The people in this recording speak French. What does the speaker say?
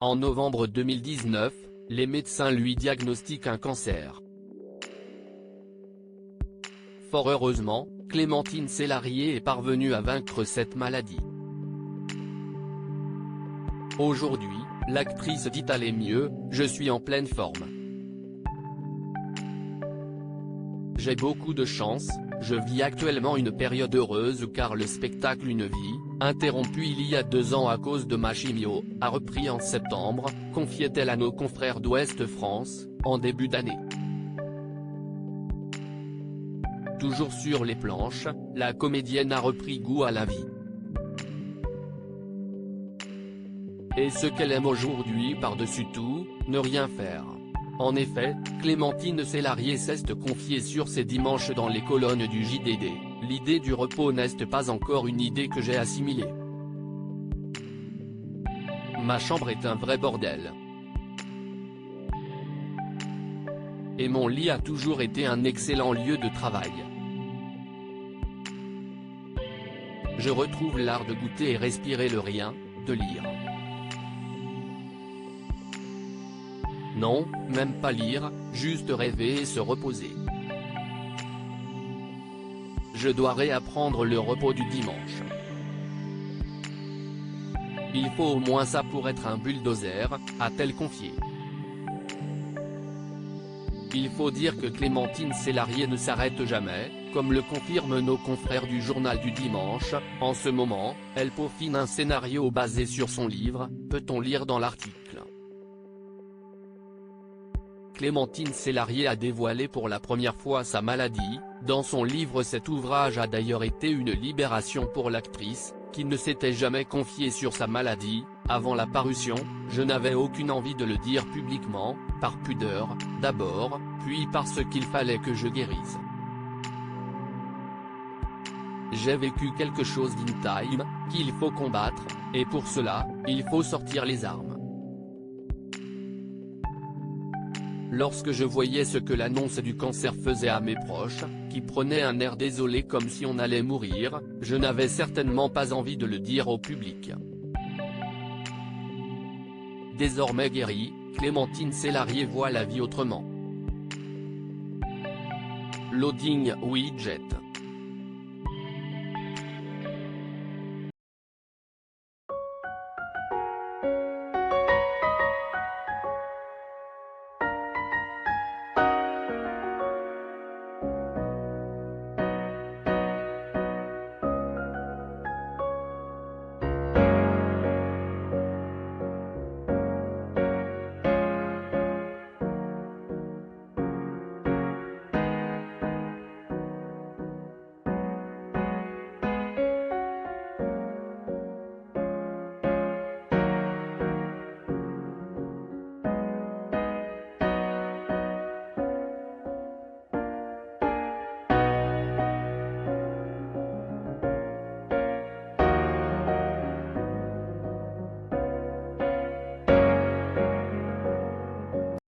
En novembre 2019, les médecins lui diagnostiquent un cancer. Fort heureusement, Clémentine Célarié est parvenue à vaincre cette maladie. Aujourd'hui, l'actrice dit aller mieux, « Je suis en pleine forme. J'ai beaucoup de chance, je vis actuellement une période heureuse car le spectacle Une vie, interrompu il y a 2 ans à cause de ma chimio, a repris en septembre, confiait-elle à nos confrères d'Ouest France, en début d'année. Toujours sur les planches, la comédienne a repris goût à la vie. Et ce qu'elle aime aujourd'hui par-dessus tout, ne rien faire. En effet, Clémentine Célarié s'est confiée sur ces dimanches dans les colonnes du JDD, « L'idée du repos n'est pas encore une idée que j'ai assimilée. Ma chambre est un vrai bordel. Et mon lit a toujours été un excellent lieu de travail. Je retrouve l'art de goûter et respirer le rien, de lire. Non, même pas lire, juste rêver et se reposer. Je dois réapprendre le repos du dimanche. Il faut au moins ça pour être un bulldozer, a-t-elle confié. Il faut dire que Clémentine Célarié ne s'arrête jamais, comme le confirment nos confrères du Journal du Dimanche. En ce moment, elle peaufine un scénario basé sur son livre, peut-on lire dans l'article. Clémentine Célarié a dévoilé pour la première fois sa maladie. Dans son livre, cet ouvrage a d'ailleurs été une libération pour l'actrice, qui ne s'était jamais confiée sur sa maladie. Avant la parution, je n'avais aucune envie de le dire publiquement, par pudeur, d'abord, puis parce qu'il fallait que je guérisse. J'ai vécu quelque chose d'in-time, qu'il faut combattre, et pour cela, il faut sortir les armes. Lorsque je voyais ce que l'annonce du cancer faisait à mes proches, qui prenaient un air désolé comme si on allait mourir, je n'avais certainement pas envie de le dire au public. Désormais guérie, Clémentine Célarié voit la vie autrement. Loading widget.